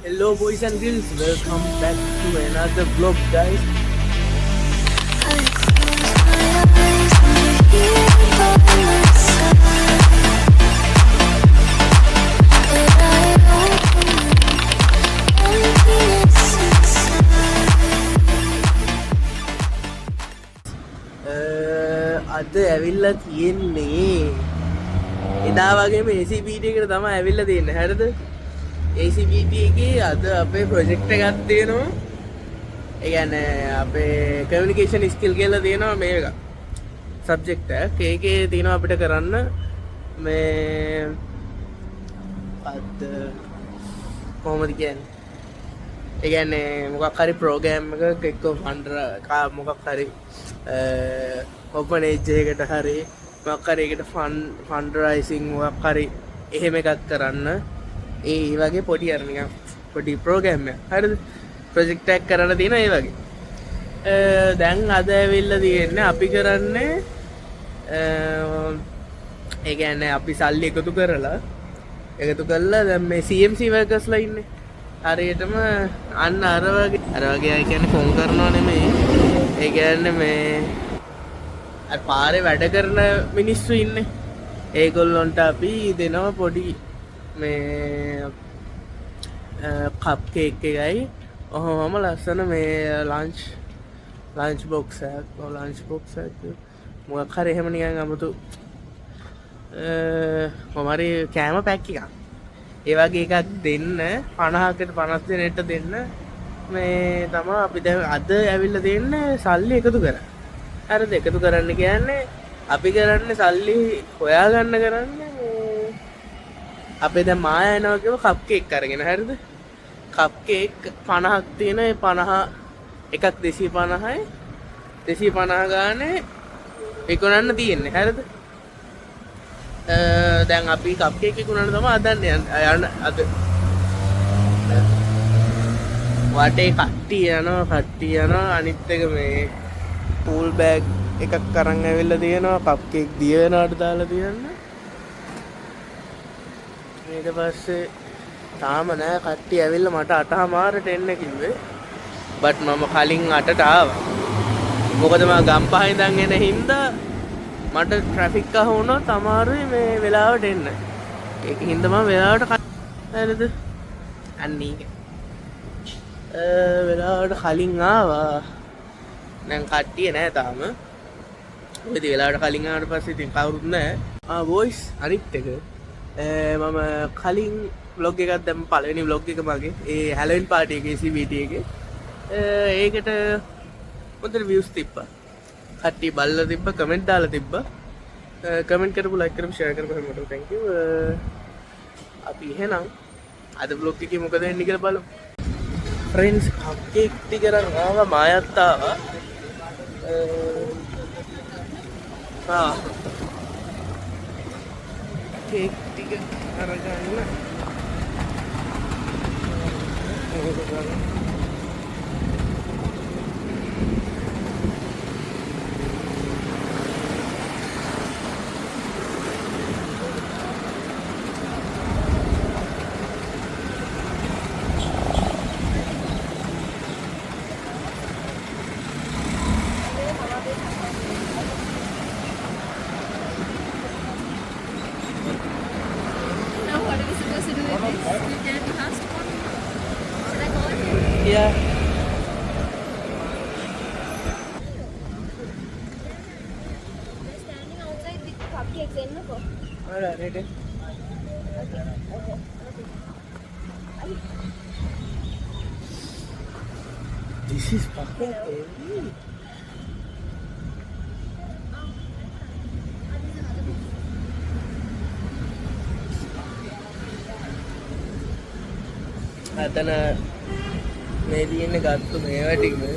Hello boys and girls, welcome back to another vlog guys. අද ඇවිල්ලා තියෙන්නේ එදා වගේම ACPT එකට තමයි ඇවිල්ලා තියෙන්නේ හරිද? ACPT එකේ අද අපේ ප්‍රොජෙක්ට් එකක් තියෙනවා. ඒ කියන්නේ අපේ කමියුනිකේෂන් ස්කිල් කියලා තියෙනවා මේක. සබ්ජෙක්ට් එක. ඒකේ තියෙනවා අපිට කරන්න මේ අද කොහොමද කියන්නේ? ඒ කියන්නේ මොකක් හරි ප්‍රෝග්‍රෑම් එකක එක්ක ෆන්ඩර් මොකක් හරි ඔපන් ඒජ් එකකට හරි මොකක් හරි ඒකට ෆන්ඩරයිසින් මොකක් හරි එහෙම එකක් කරන්න ඒ වගේ පොඩි අර නිකන් පොඩි ප්‍රෝග්‍රෑම් එකක් හරිද ප්‍රොජෙක්ට් එකක් කරන්න තියෙනවා ඒ වගේ දැන් අද ඇවිල්ලා තියෙන්නේ අපි කරන්නේ ඒ කියන්නේ අපි සල්ලි එකතු කරලා දැන් මේ CMC workersලා ඉන්නේ හරියටම අන්න අර වගේ අය කියන්නේ ෆෝන් කරනවා නෙමෙයි ඒ කියන්නේ මේ අර පාරේ වැඩ කරන මිනිස්සු ඉන්නේ ඒගොල්ලන්ට අපි දෙනවා පොඩි මේ කප් කේක් එකයි ඔහොමම ලස්සන මේ ලන්ච් බොක්ස් එකක් මොකක් හරි එහෙම නිකන් අමුතු මොමාරි කෑම පැක් එකක් ඒ වගේ එකක් දෙන්න 50කට 50 දෙනෙක්ට දෙන්න මේ තමයි අපි දැන් අද ඇවිල්ලා තියෙන්නේ සල්ලි එකතු කරන්න. හරිද? එකතු කරන්න කියන්නේ අපි කරන්නේ සල්ලි හොයාගන්න කරන්නේ අපේ දැන් මායා එනවා කියව කප් කේක් අරගෙන හරිද? කප් කේක් 50ක් තියෙන ඒ 50 එකක් 250යි 250 ගානේ විකුණන්න තියෙන්නේ හරිද? දැන් අපි කප් කේක් විකුණන්න තමයි හදන්නේ යන අද වටේ කට්ටිය යනවා අනිත් එක මේ පූල් බෑග් එකක් අරන් ඇවිල්ලා තියෙනවා කප් කේක් දිය වෙනවට දාලා තියන්න ඊට පස්සේ තාම නෑ කට්ටිය ඇවිල්ලා මට 8:00ට එන්න කිව්වේ බට් මම කලින් 8ට ආවා මොකද මම ගම්පහ ඉඳන් එන හින්දා මට ට්‍රැෆික් එක වුණොත් අමාරුයි මේ වෙලාවට එන්න ඒක හින්දා මම වෙලාවට හරිද අන්නේ වෙලාවට කලින් ආවා දැන් කට්ටිය නෑ තාම මොකද වෙලාවට කලින් ආවට පස්සේ ඉතින් කවුරුත් නෑ වොයිස් අනිත් එක මම කලින් vlog එකක් දැම්ම පළවෙනි vlog එක මගේ ඒ හැලෝවින් පාටි එකේ CBT එකේ ඒකට හොඳට views තිබ්බා කට්ටිය බලලා තිබ්බා කමෙන්ට් දාලා තිබ්බා කමෙන්ට් කරපු ලයික් කරපු ෂෙයාර් කරපු හැමෝටම thank you අපි එහෙනම් අද vlog එකේ මොකද වෙන්නේ කියලා බලමු फ्रेंड्स कप केक टिक आवा मायात आवा हाँ cake tick Yeah. They're standing outside with cupcakes. Alright, ready. This is fucking heavy. අතන මේ තියෙන්නේ ගත්තු මේවා ටික මේ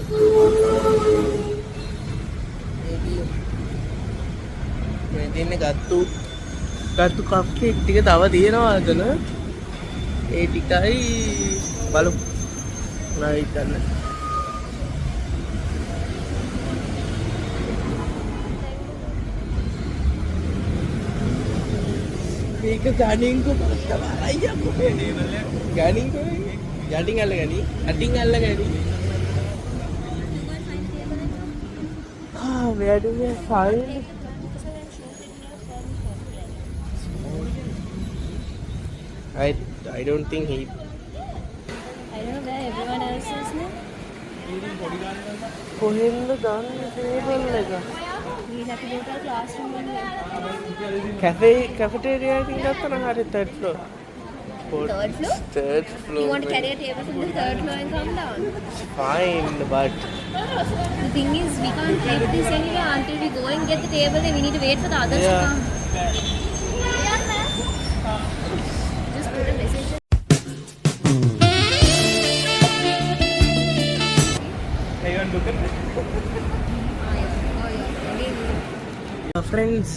තියෙන්නේ ගත්තු කප් කේක් ටික තව තියෙනවා අතන ඒ ටිකයි බලමු නයි ගන්න ඒක ගණින්කෝ පස්ස වරයි යකෝ ගණින්කෝ යටින් අල්ලගනි. අටින් අල්ලගනි. Where do we find? I don't think he. I don't know where everyone else is now. කොහෙන්ද ගන්න ටේබල් එක? We have to go to our classroom and cafeteria එකකින් ගත්තා නම් හරි third floor. third floor? Third floor. You want to carry a table from the third floor and come down? Fine, but The thing is, we can't take this anywhere until we go and get the table and we need to wait for the others Yeah. to come. Just put a message. friends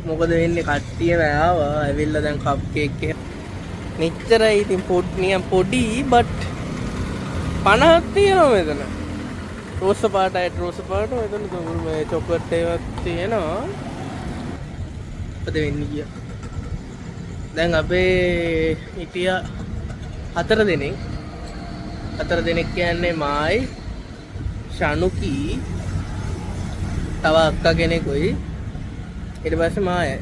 මොකද වෙන්නේ කට්ටියම ආවා ඇවිල්ලා දැන් කප් cake එක මෙච්චරයි ඉතින් පොඩි but 50ක් තියෙනවා මෙතන රෝස පාටයි රෝස පාට මෙතන මේ චොක්ලට් එකක් තියෙනවා මොකද වෙන්නේ කිය දැන් අපේ හිටියා 4 දෙනෙක් කියන්නේ මායි ශනුකි තව අක්කා කෙනෙකුයි ඊට පස්සේ මායයි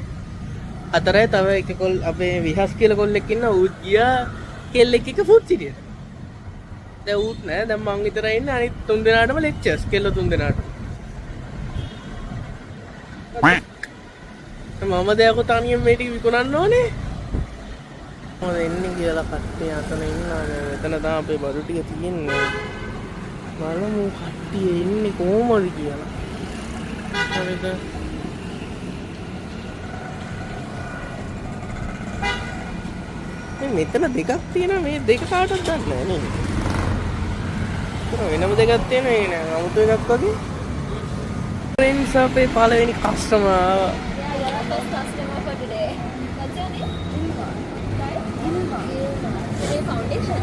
හතරයි තව එකකොල් අපේ විහස් කියලා කොල්ලෙක් ඉන්නවා ඌත් ගියා කෙල්ලෙක් එක්ක ෆුඩ් සිටියට දැන් ඌත් නෑ දැන් මං විතරයි ඉන්නේ අනිත් තුන් දෙනාටම ලෙක්චර්ස් කෙල්ල තුන් දෙනාට මම දැන් තනියම මේ ටික විකුණන්න ඕනේ මොකද එන්නේ කියලා කට්ටිය අතන ඉන්නවා එතන තමයි අපේ බඩු ටික තියෙන්නේ බලමු කට්ටිය ඉන්නේ කොහොමද කියලා හරිද මෙතන දෙකක් තියෙනවා මේ දෙක කාටවත් දන්නේ නැහැ නේද? වෙනම දෙකක් තියෙනවා ඒ නෑ 아무තු එකක් වගේ. friends අපේ පළවෙනි customer Yeah, you're the first customer for today. What's your name? Ilma. Right? Ilma. Today foundation?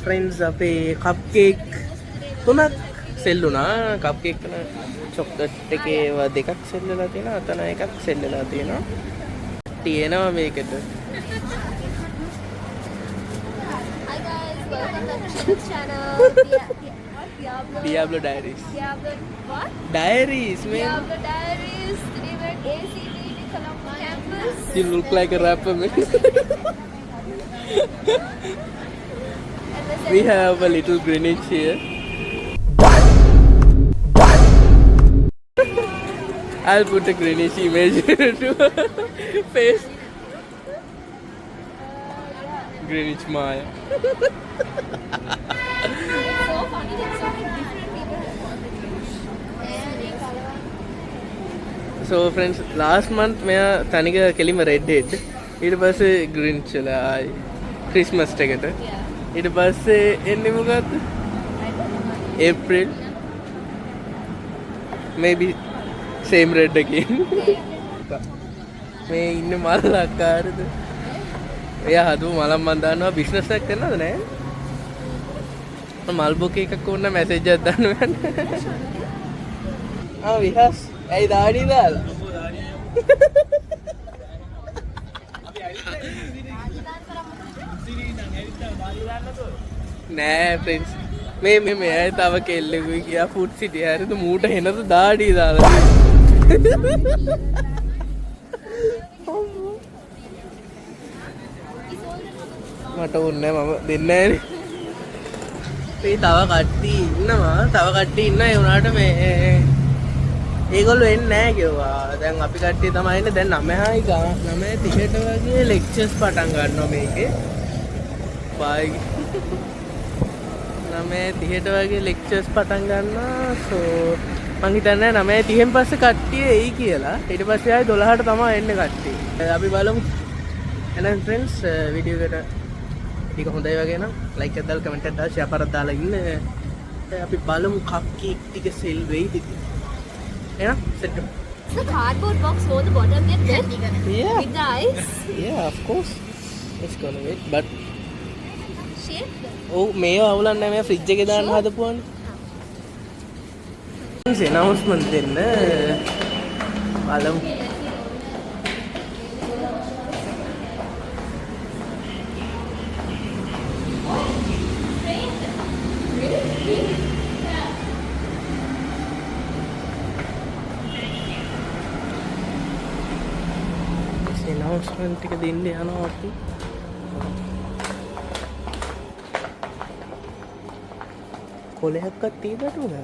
friends අපේ කප් කේක් තුනක් සෙල් වුණා කප් කේක් තුන චොක්ලට් එකේ දෙකක් සෙල් වෙලා තියෙනවා අතන එකක් සෙල් වෙලා තියෙනවා තියෙනවා මේකට Hi guys, welcome back to Shiluk's channel. Diablo Diaries Diablo what? Diaries man Diablo Diaries. Today we're at ACTD Colombo campus. you look like a rapper man we have a little Greenwich here I'll put a Greenwich image to face Greenwich Maya So funny that so many different people have contributed. so friends last month මෙයා තනික කෙලිම red head ඊට පස්සේ Grinch වල ආයි Christmas එකට ඊට පස්සේ එන්නේ මොකද්ද April maybe same red again මේ ඉන්න මල් අක්කාරද එයා හදුව මලම් මන් දානවා බිස්නස් එකක් කරනවද නෑ මල් බොකේ එකක් ඕන මැසේජ් එකක් දාන්න විහස් ඇයි දාඩි දාලා නෑ ෆ්‍රෙන්ඩ්ස් මේ ඇයි තව කෙල්ලෙකුයි කියා ෆුඩ් සිටි හරිද මූට හෙනද දාඩි දාලා මට ඕනේ මම දෙන්නේ නෑනේ මේ තව කට්ටිය ඉන්නවා ඒ උනාට මේ ඒගොල්ලෝ එන්නේ නෑ කිව්වා දැන් අපි කට්ටිය තමයි ඉන්නේ දැන් 9:30ට වගේ ලෙක්චර්ස් පටන් ගන්නවා මේකේ බයි 9:30ට වගේ ලෙක්චර්ස් පටන් ගන්නවා සෝ මං හිතන්නේ 9:30න් පස්සේ කට්ටිය එයි කියලා ඊට පස්සේ ආයි 12ට තමයි එන්නේ කට්ටිය අපි බලමු එහෙනම් ෆ්‍රෙන්ඩ්ස් වීඩියෝ එකට ටික හොඳයි වගේ නම් ලයික් එකක් දාලා කමෙන්ට් එකක් දාලා ෂෙයා කරලා දාලා ඉන්න අපි බලමු කප් කේක් ටික සෙල් වෙයිද කියලා එහෙනම් set Is the cardboard box over the bottom yet? yeah With the ice? yeah of course it's gonna wait but Shape? ඔව් මේව අවුලක් නැහැ මේ ෆ්‍රිජ් එකේ දාන්න හදපුවානේ announcement දෙන්න බලමු. announcement ටික දෙන්න යනවා අපි. කොලයක්වත් තියනට උනා.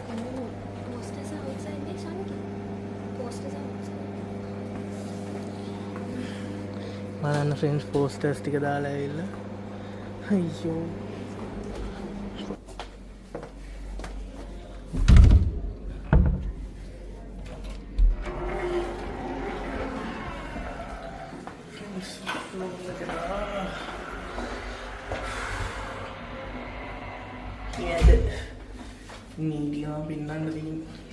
Posters are outside there, Shaniki. Posters are outside. බලන්න ෆ්‍රෙන්ඩ්ස් පෝස්ටර්ස් ටික දාලා ඇවිල්ලා. අයියෝ. මීඩියා පින්නන්න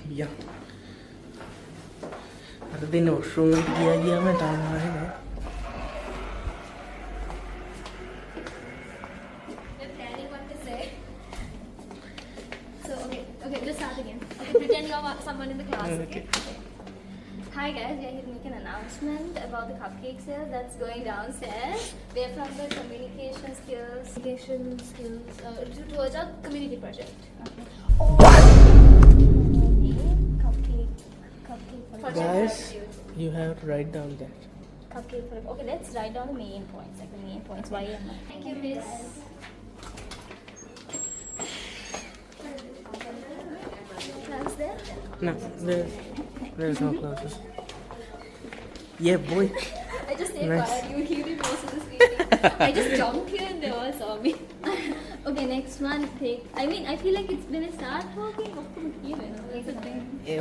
ගියා. අර දෙන්න වොෂ්රූම් එකට ගියාම තාම ආවේ නෑ. We're planning what to say. So, okay, let's start again. Okay, pretend you're someone in the class, okay? Hi guys, we are here to make an announcement about the cupcake sale that's going downstairs. We are from the communication skills towards our community project. Okay. Cupcake. Guys, you have to write down that. Cupcake. Okay, let's write down the main points. Like the main points. Why am I? Thank you, Miss. Class there? No, there's no classes. Yeah, boy. I just stayed Nice. quiet. You did most of the speaking. I just jumped here and they all saw me. Okay, next one. I feel like it's when I start talking, of course, even. That's the thing.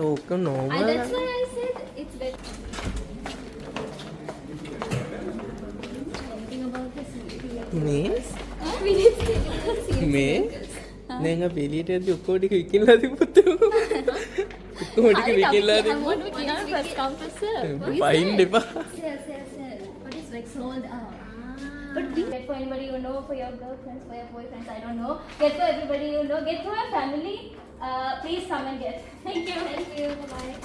ඕක normal. That's why I said it's better. Anything about this? මේ We need to see. මේ දැන් අපි එළියට යද්දි ඔක්කොම ටික විකිනලා තිබුත් ඔක්කොම ටික විකිනලා I want to get on first come first serve. Fine දෙපා. Yes. But it's like sold out. But get for anybody you know, for your girlfriends, for your boyfriends, I don't know. Get for everybody you know, get for your family. Please come and get. Thank you. Bye.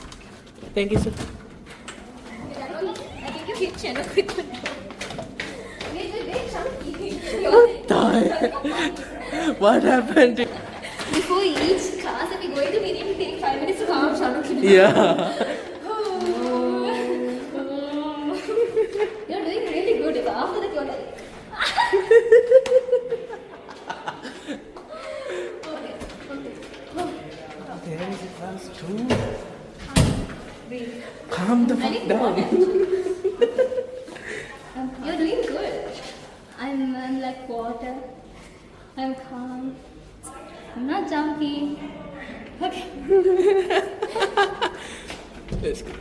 Thank you, sir. I think you hit Chena quick. Wait, Shanti. What happened? Before each class that we go into, we need to take 5 minutes to calm Shanti. Yeah. You're doing really good. After that, you're like. Okay. There is a class too. Breathe. Calm the fuck down. You're doing good. I'm like water. I'm calm. I'm not jumpy. Okay. Let's go.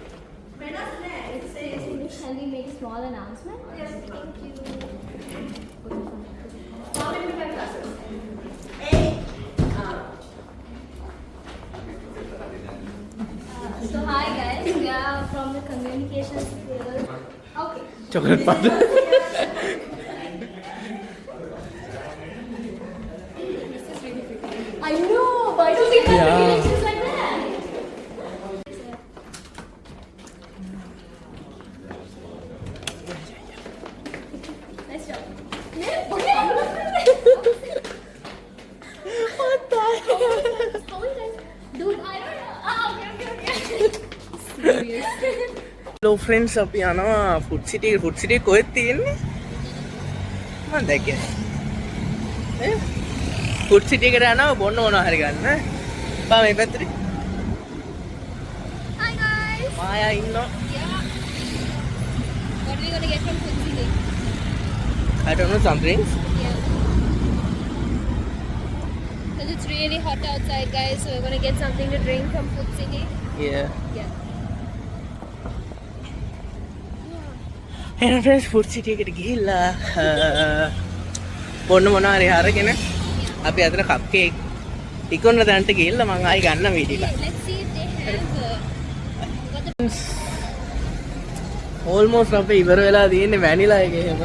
Shall we make a small announcement? Yes, thank you. So hi guys, we are from the communication skills. Okay. Chocolate powder. I know, why do we have Yeah. reactions like that? Nice job. Yeah, okay. What the hell? How many times? Dude, I don't know. Okay. Serious. Hello friends, අපි යනවා food සිටි කොහෙද තියෙන්නේ? මම දැක්කේ. Food සිටි එකට යනවා බොන්න ඕන හරි ගන්න. බා මේ පැත්තට. Hi guys. මායා ඉන්නවා. Yeah. What are we gonna get from Food City? I don't know, some drinks. Yeah. Because it's really hot outside, guys, so we're gonna get something to drink from Food City. Yeah. Yeah. එහෙනම් friends food සිටි එකට ගිහිල්ලා බොන්න මොනවා හරි අරගෙන අපි අතන කප් කේක් ඉක්කොන්න දැනට ගිහිල්ලා මම ආයි ගන්න වීඩියෝ එක. Let's see if they have got the almost අපේ ඉවර වෙලා තියෙන්නේ වැනිලා එක එහෙම.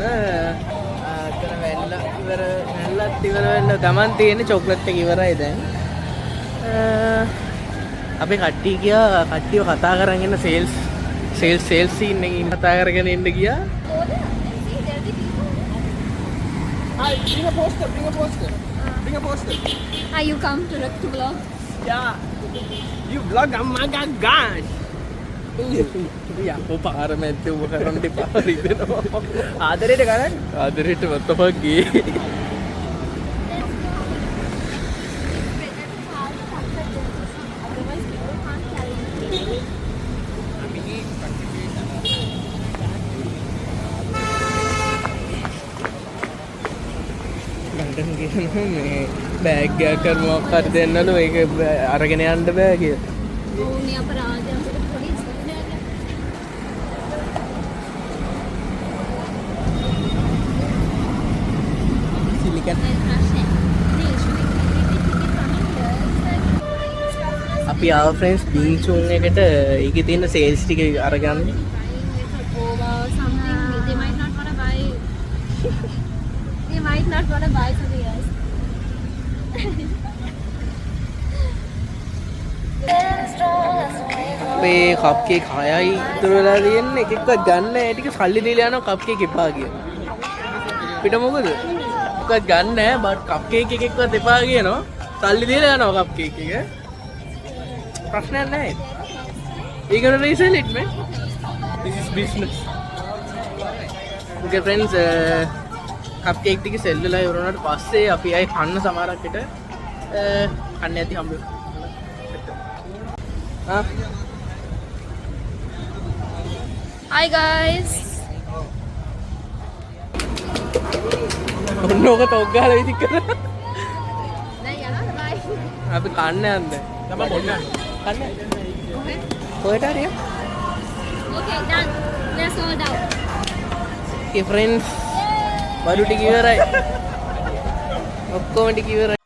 අතන වැනිලා ඉවරලත් ඉවර වෙන්න ගමන් තියෙන්නේ චොක්ලට් එක ඉවරයි දැන්. අපේ කට්ටිය ගියා කට්ටියව කතා කරන් ඉන්න සේල්ස් සීන් එකකින් කතා කරගෙන ඉන්න ගියා. Go there and see, there are the people. Bring a poster. Bring a poster. You come to vlog? Yeah. You vlog, oh my gosh. යකෝ පාර මැද්දේ උඹ කරන්න එපා රිදෙනවා. ආදරේට කරන්න. ආදරේට වත්තපක් ගේ. Otherwise, people can't carry it. London කියනවා මේ බෑග් එකක් කරනවා කර දෙන්නලු ඒක අරගෙන යන්න බෑ කියලා. Oh, ni apa raja? Kita police. Silicon අපි ආව ෆ්‍රෙන්ඩ්ස් බීචුන් එකට ඒකේ තියෙන සේල්ස් ටික අරගන්න. Oh wow, something they might not want to buy. They might not want to buy something else. අපේ කප් කේක් 6යි ඉතුරු වෙලා තියෙන්නේ එකෙක්වත් ගන්න නැහැ ටික සල්ලි දීලා යනවා කප් කේක් එපා කියලා. පිට මොකද? එකක්වත් ගන්න නැහැ බට් කප් කේක් එකෙක්වත් එපා කියනවා. සල්ලි දීලා යනවා කප් කේක් එක. ප්‍රශ්නයක් නැහැ. You gonna resell it, man? This is business. Okay friends, cup cake ටික සෙල් වෙලා ඉවර වුණාට පස්සේ අපි ආයේ කන්න සමහරක් විට කන්න ඇති හම්බ වෙනවා. Hi guys. ඔන්නෝක තොක් ගහලා විදි කරා. Nah, ya lah, bye. අපි කන්න යන්නේ. Nama Mona. කන්න. Okay. කොහෙට හරි? Okay, done. We're sold out. Okay friends, බඩු ටික ඉවරයි. ඔක්කොම ටික ඉවරයි.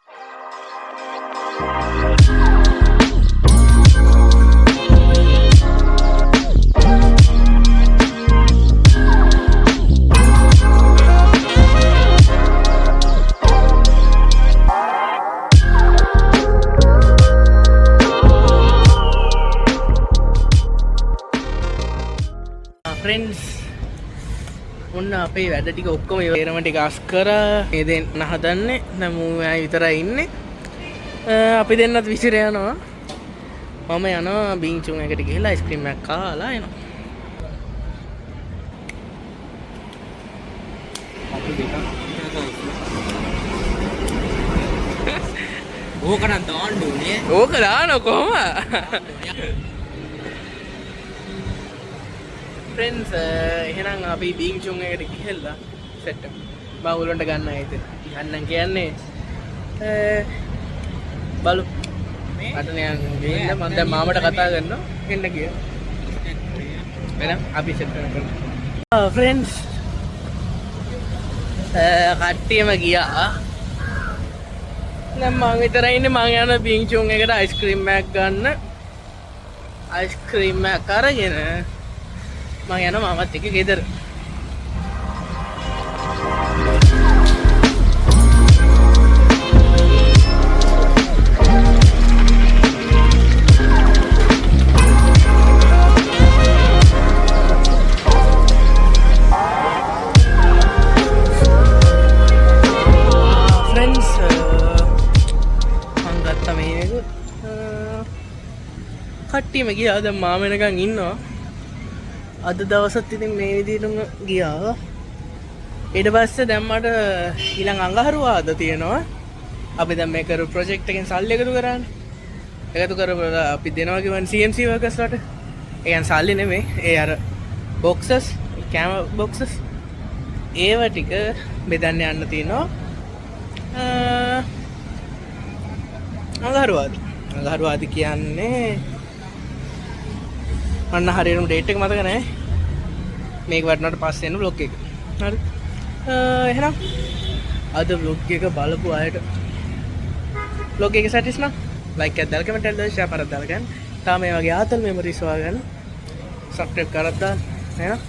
ෆ්‍රෙන්ඩ්ස් ඔන්න අපේ වැඩ ටික ඔක්කොම ඉවරම ටික අස් කරා මේ දෙන්න හදන්නේ දැන් මූ විතරයි ඉන්නේ අපි දෙන්නත් විසිර යනවා මම යනවා බීචුන් එකට ගිහලා අයිස්ක්‍රීම් එකක් කාලා එනවා ඕක නම් දාන්න ඕනේ. ඕක දානවා කොහොම ෆ්‍රෙන්ඩ්ස් එහෙනම් අපි බීචුන් එකට ගිහලා සෙට් එක මම උලන්ට ගන්න ආයිද ගන්නම් කියන්නේ බලු මට නෑ ගිහින් මම දැන් මාමට කතා කරනවා එන්න කියලා එහෙනම් අපි සෙට් කරනවා ෆ්‍රෙන්ඩ්ස් කට්ටියම ගියා දැන් මම විතරයි ඉන්නේ මම යන බීචුන් එකට අයිස්ක්‍රීම් එකක් ගන්න අයිස්ක්‍රීම් එකක් අරගෙන මම යනවා මාමත් එක්ක ගෙදර කට්ටියම ගියා දැන් මාම වෙනකන් ඉන්නවා අද දවසත් ඉතින් මේ විදිහටම ගියා ඊට පස්සේ දැන් මට ඊළඟ අඟහරුවාද තියෙනවා අපි දැන් මේ කරු ප්‍රොජෙක්ට් එකෙන් සල්ලි එකතු කරන්නේ එකතු කරලා අපි දෙනවා කියවන CNC වර්කර්ස්ලාට ඒ කියන්නේ සල්ලි නෙමෙයි ඒ අර බොක්සස් කැමරා බොක්සස් ඒව ටික බෙදන්න යන්න තියෙනවා අඟහරුවාද කියන්නේ අන්න හරියටම ඩේට් එක මතක නැහැ මේක වටනට පස්සේ එන බ්ලොග් එක හරි එහෙනම් අද බ්ලොග් එක බලපු අයට බ්ලොග් එක සැටිස් නම් ලයික් එකක් දාලා කමෙන්ට් එකක් දාලා ෂෙයා කරලා දාලා ගන්න තාම මේ වගේ ආතල් මෙමරිස් හොයාගන්න සබ්ස්ක්‍රයිබ් කරලා දාන්න එහෙනම්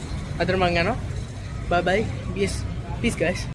අද මම යනවා බයි බයි peace guys